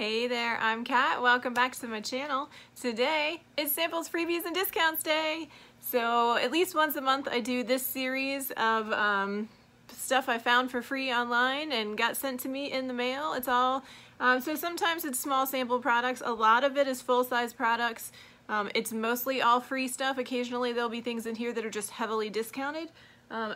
Hey there, I'm Kat. Welcome back to my channel. Today is Samples, Freebies, and Discounts Day. So at least once a month I do this series of stuff I found for free online and got sent to me in the mail. It's all, so sometimes it's small sample products. A lot of it is full-size products. It's mostly all free stuff. Occasionally there'll be things in here that are just heavily discounted.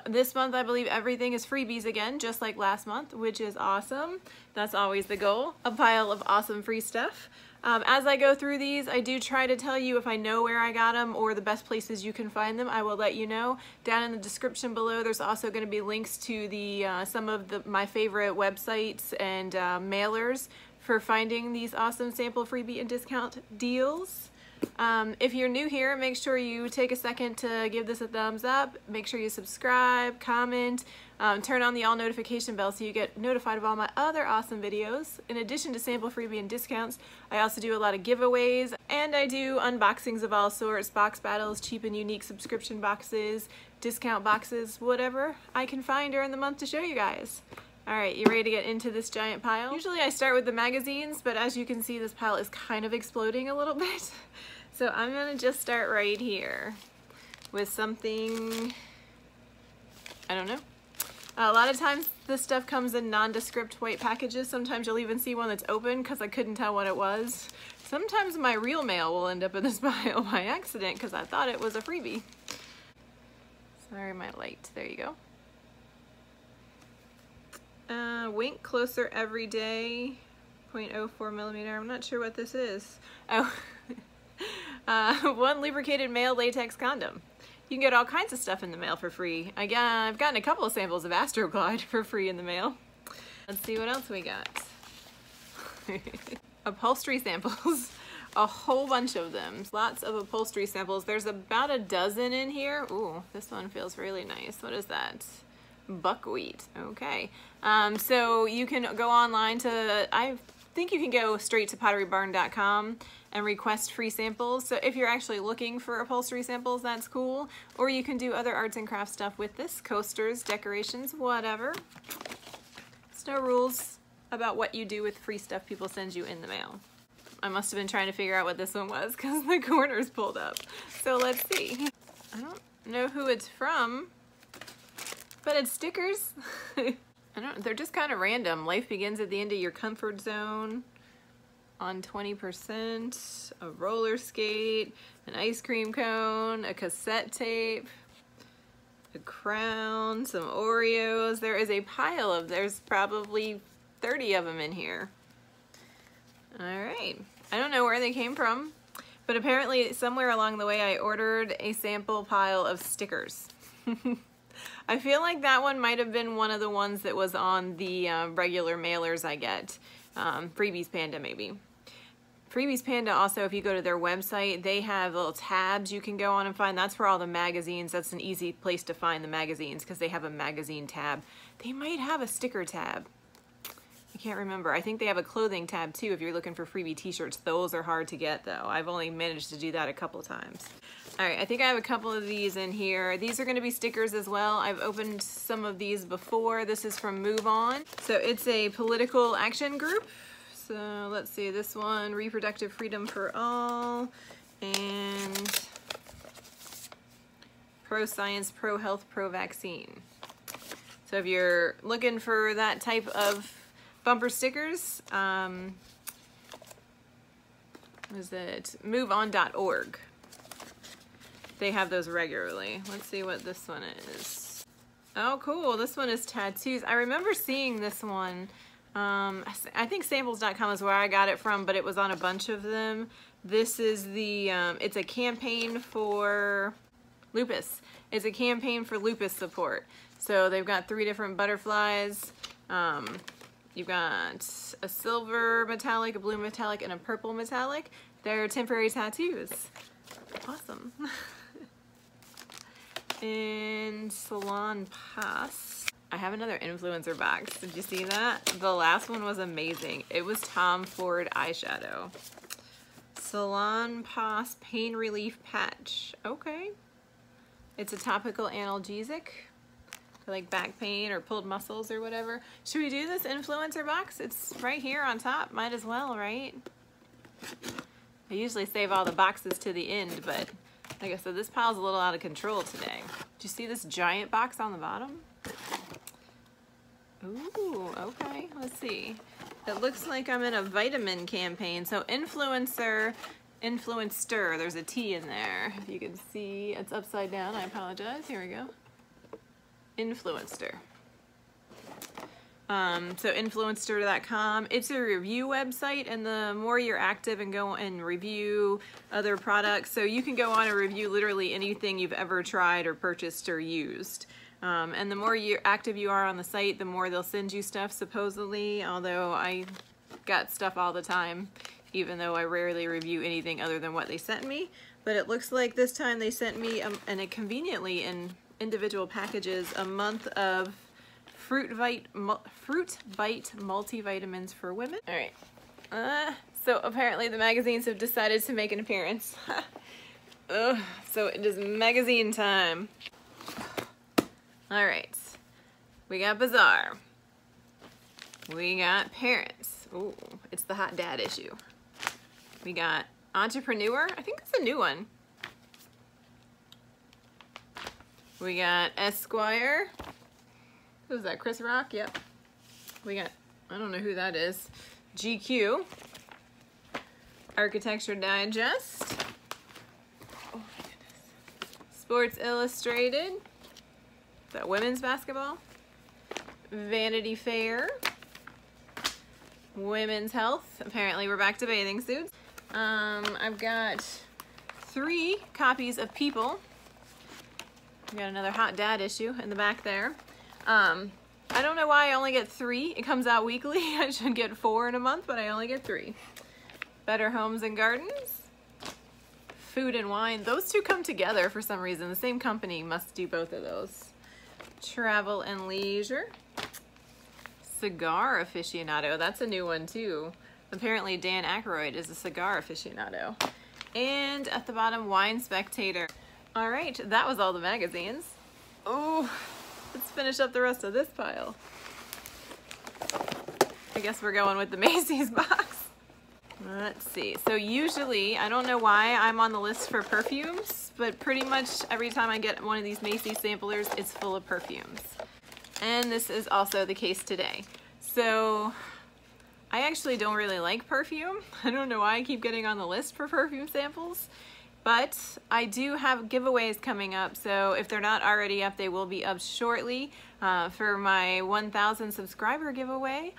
This month I believe everything is freebies again, just like last month, which is awesome. That's always the goal, a pile of awesome free stuff. As I go through these, I do try to tell you if I know where I got them or the best places you can find them. I will let you know. Down in the description below, there's also going to be links to the some of my favorite websites and mailers for finding these awesome sample, freebie, and discount deals. If you're new here, make sure you take a second to give this a thumbs up. Make sure you subscribe, comment, turn on the all notification bell so you get notified of all my other awesome videos. In addition to sample, freebie, and discounts, I also do a lot of giveaways, and I do unboxings of all sorts, box battles, cheap and unique subscription boxes, discount boxes, whatever I can find during the month to show you guys. Alright, you ready to get into this giant pile? Usually I start with the magazines, but as you can see, this pile is kind of exploding a little bit. So I'm gonna just start right here with something, I don't know. A lot of times this stuff comes in nondescript white packages. Sometimes you'll even see one that's open because I couldn't tell what it was. Sometimes my real mail will end up in this pile by accident because I thought it was a freebie. Sorry, my light. There you go. Wink closer every day, 0.04 millimeter. I'm not sure what this is. Oh, one lubricated male latex condom. You can get all kinds of stuff in the mail for free. I've gotten a couple of samples of Astroglide for free in the mail. Let's see what else we got. Upholstery samples. A whole bunch of them. Lots of upholstery samples. There's about a dozen in here. Ooh, this one feels really nice. What is that? Buckwheat. Okay. So you can go online to, I think you can go straight to potterybarn.com and request free samples. So if you're actually looking for upholstery samples, that's cool. Or you can do other arts and crafts stuff with this. Coasters, decorations, whatever. There's no rules about what you do with free stuff people send you in the mail. I must have been trying to figure out what this one was because the corner's pulled up. So let's see. I don't know who it's from, but it's stickers. They're just kind of random. Life begins at the end of your comfort zone. On 20%, a roller skate, an ice cream cone, a cassette tape, a crown, some Oreos. There is a pile of, there's probably 30 of them in here. All right, I don't know where they came from, but apparently somewhere along the way I ordered a sample pile of stickers. I feel like that one might have been one of the ones that was on the regular mailers I get. Freebies Panda maybe. Freebies Panda also, if you go to their website, they have little tabs you can go on and find. That's for all the magazines. That's an easy place to find the magazines because they have a magazine tab. They might have a sticker tab. I can't remember. I think they have a clothing tab too if you're looking for freebie t-shirts. Those are hard to get though. I've only managed to do that a couple times. All right, I think I have a couple of these in here. These are gonna be stickers as well. I've opened some of these before. This is from Move On. So it's a political action group. So let's see, this one, Reproductive Freedom for All, and Pro-Science, Pro-Health, Pro-Vaccine. So if you're looking for that type of bumper stickers, what is it? MoveOn.org. They have those regularly. Let's see what this one is. Oh, cool. This one is tattoos. I remember seeing this one. I think samples.com is where I got it from, but it was on a bunch of them. This is the, it's a campaign for lupus. It's a campaign for lupus support. So they've got 3 different butterflies. You've got a silver metallic, a blue metallic, and a purple metallic. They're temporary tattoos. Awesome. And Salon Pass. I have another influencer box. Did you see that? The last one was amazing. It was Tom Ford eyeshadow. Salon Pass Pain Relief Patch. Okay. It's a topical analgesic. for like back pain or pulled muscles or whatever. Should we do this influencer box? It's right here on top. Might as well, right? I usually save all the boxes to the end, but like I said, this pile's a little out of control today. Do you see this giant box on the bottom? Ooh, okay, let's see. It looks like I'm in a vitamin campaign. So influencer, there's a T in there. If you can see, it's upside down, I apologize. Here we go. Influencer. So influencer.com, it's a review website, and the more you're active and go and review other products, so you can go on and review literally anything you've ever tried or purchased or used. And the more active you are on the site, the more they'll send you stuff, supposedly, although I got stuff all the time, even though I rarely review anything other than what they sent me. But it looks like this time they sent me, and it conveniently in individual packages, a month of Fruit Bite multivitamins for women. All right, so apparently the magazines have decided to make an appearance. So it is magazine time. All right, we got Bazaar. We got Parents. Ooh, it's the hot dad issue. We got Entrepreneur. I think that's a new one. We got Esquire. Who's that, Chris Rock? Yep. We got, I don't know who that is. GQ. Architecture Digest. Oh my goodness. Sports Illustrated. Is that women's basketball? Vanity Fair. Women's Health. Apparently we're back to bathing suits. I've got 3 copies of People. We got another hot dad issue in the back there. I don't know why I only get 3. It comes out weekly. I should get 4 in a month, but I only get 3. Better Homes and Gardens. Food and Wine. Those two come together for some reason. The same company must do both of those. Travel and Leisure. Cigar Aficionado. That's a new one too. Apparently Dan Aykroyd is a cigar aficionado. And at the bottom, Wine Spectator. All right, that was all the magazines. Oh. Let's finish up the rest of this pile. I guess we're going with the Macy's box. Let's see. So usually, I don't know why I'm on the list for perfumes, but pretty much every time I get one of these Macy's samplers, it's full of perfumes. And this is also the case today. So I actually don't really like perfume. I don't know why I keep getting on the list for perfume samples. But I do have giveaways coming up, so if they're not already up, they will be up shortly for my 1,000 subscriber giveaway.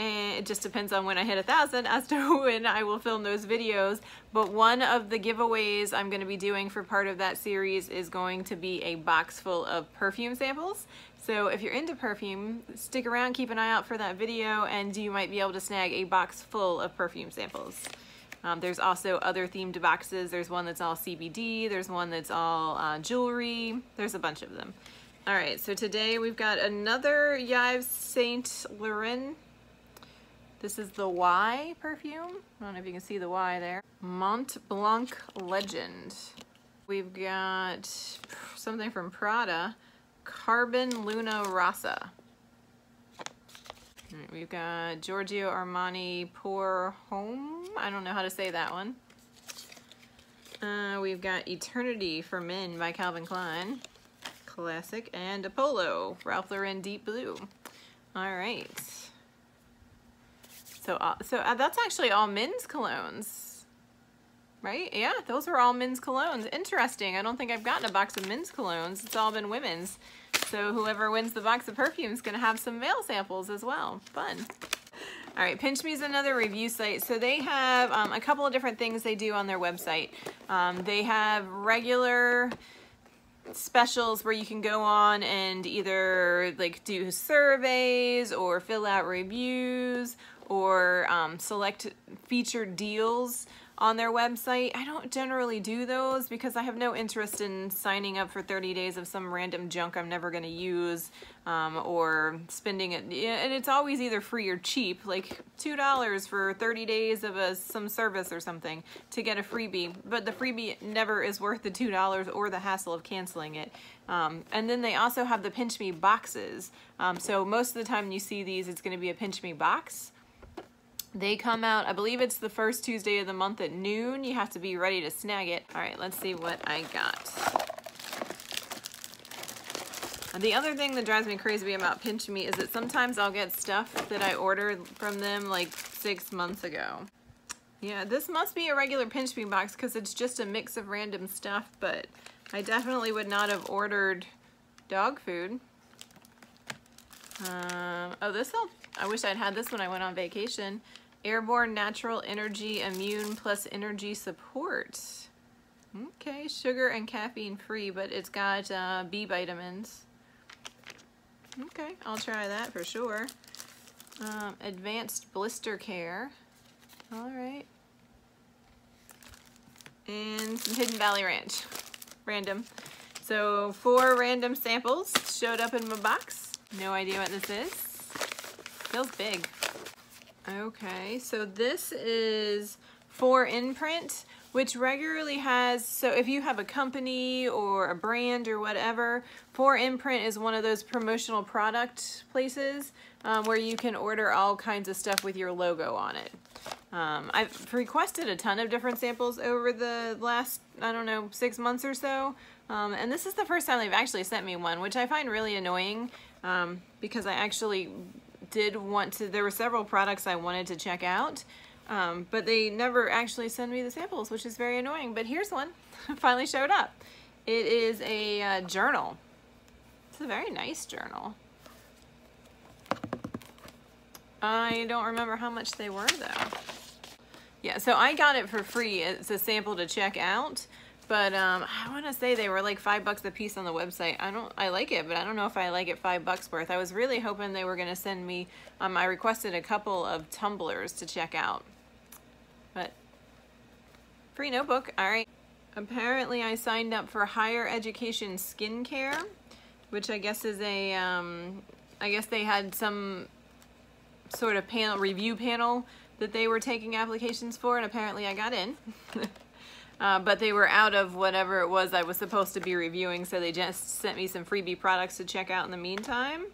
And it just depends on when I hit 1,000 as to when I will film those videos. But one of the giveaways I'm going to be doing for part of that series is going to be a box full of perfume samples. So if you're into perfume, stick around, keep an eye out for that video, and you might be able to snag a box full of perfume samples. There's also other themed boxes. There's one that's all CBD. There's one that's all jewelry. There's a bunch of them. All right, so today we've got another Yves Saint Laurent. This is the Y perfume. I don't know if you can see the Y there. Mont Blanc Legend. We've got something from Prada. Carbon Luna Rossa. We've got Giorgio Armani Pour Homme. I don't know how to say that one. We've got Eternity for Men by Calvin Klein. Classic. And Apollo, Ralph Lauren Deep Blue. All right. So that's actually all men's colognes, right? Yeah, those are all men's colognes. Interesting. I don't think I've gotten a box of men's colognes. It's all been women's. So whoever wins the box of perfume is going to have some male samples as well. Fun. All right, Pinch Me is another review site. So they have a couple of different things they do on their website. They have regular specials where you can go on and either like do surveys or fill out reviews or select featured deals on their website. I don't generally do those because I have no interest in signing up for 30 days of some random junk I'm never going to use, or spending it. And it's always either free or cheap, like $2 for 30 days of some service or something to get a freebie. But the freebie never is worth the $2 or the hassle of canceling it. And then they also have the Pinch Me boxes. So most of the time you see these, it's going to be a Pinch Me box. They come out, I believe it's the first Tuesday of the month at noon. You have to be ready to snag it. All right, let's see what I got. And the other thing that drives me crazy about Pinch Me is that sometimes I'll get stuff that I ordered from them like 6 months ago. Yeah, this must be a regular Pinch Me box because it's just a mix of random stuff, but I definitely would not have ordered dog food. Oh, I wish I'd had this when I went on vacation. Airborne Natural Energy Immune Plus Energy Support. Okay, sugar and caffeine free, but it's got B vitamins. Okay, I'll try that for sure. Advanced Blister Care. All right. And some Hidden Valley Ranch. Random. So 4 random samples showed up in my box. No idea what this is. Feels big. Okay, so this is 4imprint, which regularly has, so if you have a company or a brand or whatever, 4imprint is one of those promotional product places where you can order all kinds of stuff with your logo on it. I've requested a ton of different samples over the last, I don't know, 6 months or so. And this is the first time they've actually sent me one, which I find really annoying because I actually did want to, there were several products I wanted to check out, but they never actually send me the samples, which is very annoying. But here's one, finally showed up. It is a journal. It's a very nice journal. I don't remember how much they were though. Yeah, so I got it for free. It's a sample to check out. But I want to say they were like $5 a piece on the website. I like it, but I don't know if I like it $5 worth. I was really hoping they were going to send me, I requested a couple of tumblers to check out. But free notebook, all right. Apparently I signed up for higher education skincare, which I guess is a, I guess they had some sort of review panel that they were taking applications for, and apparently I got in. But they were out of whatever it was I was supposed to be reviewing, so they just sent me some freebie products to check out in the meantime.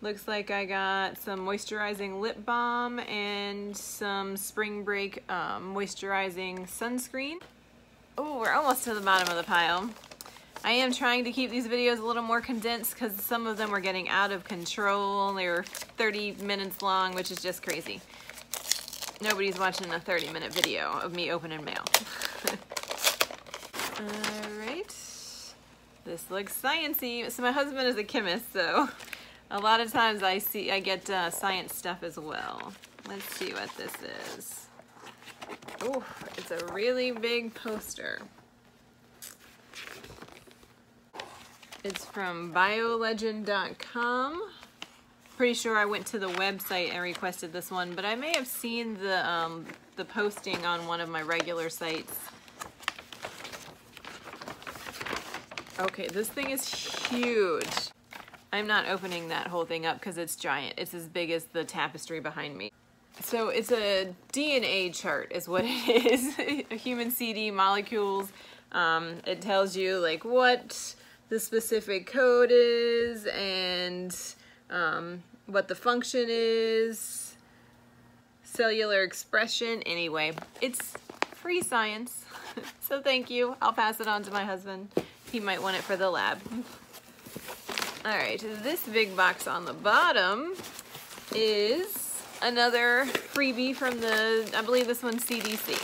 Looks like I got some moisturizing lip balm and some spring break moisturizing sunscreen. Oh, we're almost to the bottom of the pile. I am trying to keep these videos a little more condensed because some of them were getting out of control. They were 30 minutes long, which is just crazy. Nobody's watching a 30-minute video of me opening mail. Alright, this looks sciencey. So my husband is a chemist, so a lot of times I get science stuff as well. Let's see what this is. Oh, it's a really big poster. It's from biolegend.com. Pretty sure I went to the website and requested this one, but I may have seen the posting on one of my regular sites. Okay, this thing is huge. I'm not opening that whole thing up because it's giant. It's as big as the tapestry behind me. So it's a DNA chart is what it is. A human CD molecules. It tells you like what the specific code is and what the function is, cellular expression. Anyway, it's free science. So thank you. I'll pass it on to my husband. He might want it for the lab. All right, this big box on the bottom is another freebie from the, I believe this one's CDC.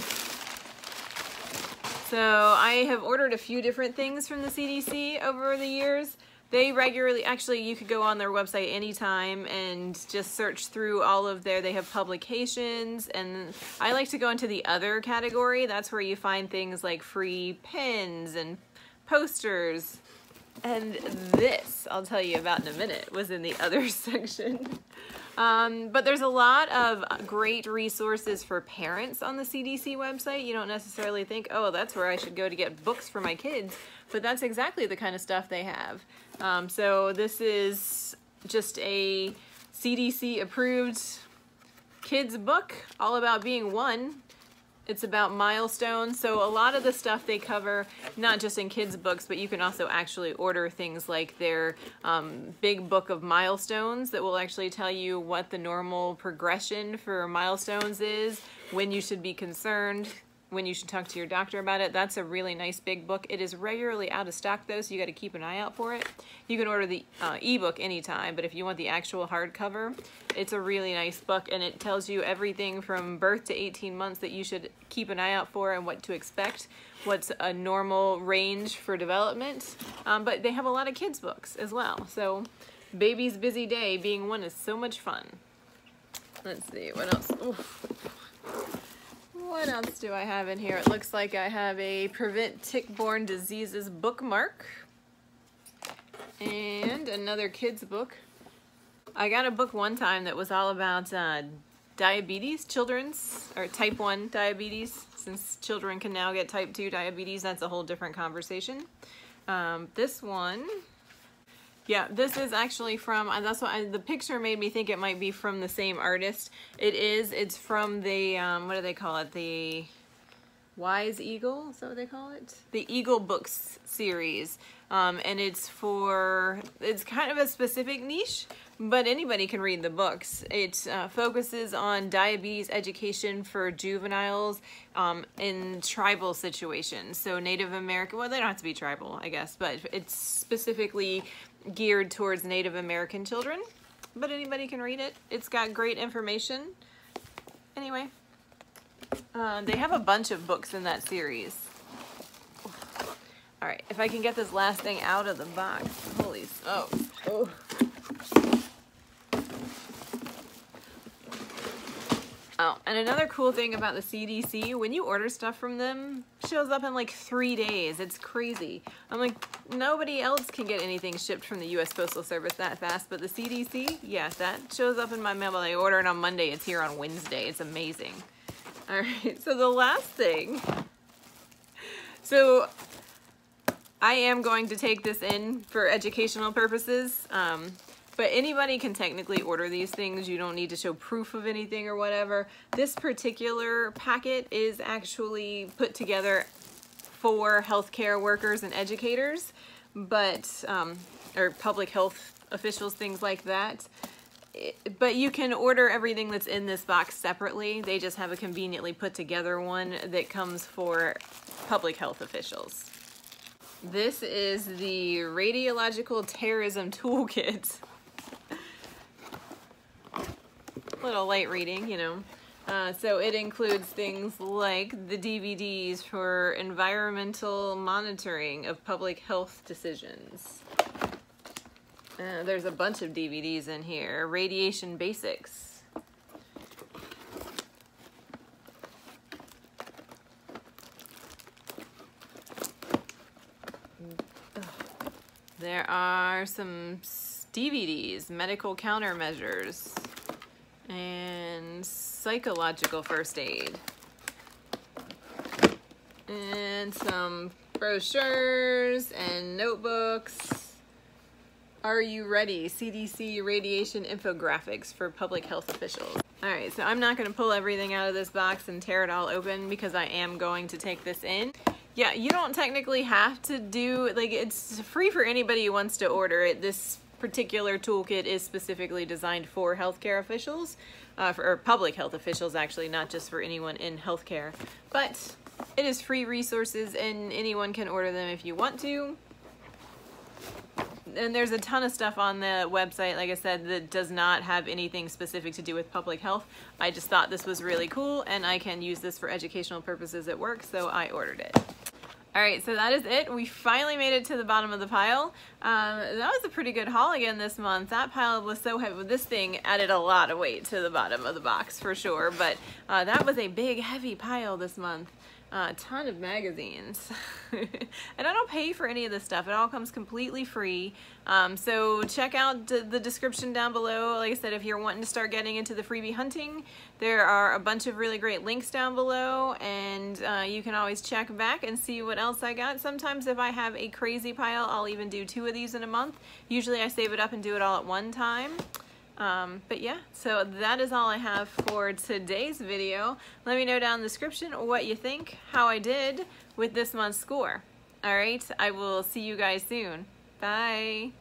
So I have ordered a few different things from the CDC over the years. They regularly, actually you could go on their website anytime and just search through all of they have publications, and I like to go into the other category. That's where you find things like free pens and posters, and this, I'll tell you about in a minute, was in the other section. But there's a lot of great resources for parents on the CDC website. You don't necessarily think, oh, that's where I should go to get books for my kids, but that's exactly the kind of stuff they have. So this is just a CDC approved kids book all about being one. It's about milestones. So a lot of the stuff they cover, not just in kids books, but you can also actually order things like their big book of milestones that will actually tell you what the normal progression for milestones is, when you should be concerned, when you should talk to your doctor about it. That's a really nice big book. It is regularly out of stock though, so you got to keep an eye out for it. You can order the ebook anytime, but if you want the actual hardcover, it's a really nice book, and it tells you everything from birth to 18 months that you should keep an eye out for and what to expect, what's a normal range for development. But they have a lot of kids books as well. So Baby's Busy Day being one is so much fun. Let's see, what else? Oof. What else do I have in here? It looks like I have a Prevent Tick-Borne Diseases bookmark and another kids book. I got a book one time that was all about diabetes, children's, or type 1 diabetes. Since children can now get type 2 diabetes, that's a whole different conversation. This one, yeah, this is actually from, that's what the picture made me think it might be from the same artist. It is, it's from the, what do they call it? The Wise Eagle, is that what they call it? The Eagle Books series. And it's kind of a specific niche, but anybody can read the books. It focuses on diabetes education for juveniles in tribal situations. So Native American, well, they don't have to be tribal, I guess, but it's specifically geared towards Native American children, but anybody can read it. It's got great information. Anyway, they have a bunch of books in that series. All right, if I can get this last thing out of the box. Holy, oh. Oh, and another cool thing about the CDC, when you order stuff from them, it shows up in like 3 days. It's crazy. I'm like, nobody else can get anything shipped from the US Postal Service that fast, but the CDC, yes, that shows up in my mail. I order it on Monday, it's here on Wednesday. It's amazing. All right, so the last thing. So I am going to take this in for educational purposes. But anybody can technically order these things. You don't need to show proof of anything or whatever. This particular packet is actually put together for healthcare workers and educators, but or public health officials, things like that. But you can order everything that's in this box separately. They just have a conveniently put together one that comes for public health officials. This is the Radiological Terrorism Toolkit. Little light reading, you know. So it includes things like the DVDs for environmental monitoring of public health decisions. There's a bunch of DVDs in here. Radiation Basics. There are some DVDs, Medical Countermeasures, and Psychological First Aid, and some brochures and notebooks. Are you ready? CDC radiation infographics for public health officials. All right, so I'm not going to pull everything out of this box and tear it all open because I am going to take this in. Yeah, you don't technically have to do, like, it's free for anybody who wants to order it. This particular toolkit is specifically designed for healthcare officials, or public health officials actually, not just for anyone in healthcare. But it is free resources and anyone can order them if you want to. And there's a ton of stuff on the website, like I said, that does not have anything specific to do with public health. I just thought this was really cool and I can use this for educational purposes at work, so I ordered it. All right, so that is it. We finally made it to the bottom of the pile. That was a pretty good haul again this month. That pile was so heavy. This thing added a lot of weight to the bottom of the box for sure, but that was a big, heavy pile this month. A ton of magazines. And I don't pay for any of this stuff. It all comes completely free. So check out the description down below. Like I said, if you're wanting to start getting into the freebie hunting, there are a bunch of really great links down below, and you can always check back and see what else I got. Sometimes if I have a crazy pile, I'll even do 2 of these in a month. Usually I save it up and do it all at one time. But yeah, so that is all I have for today's video. Let me know down in the description what you think, how I did with this month's score. Alright, I will see you guys soon. Bye!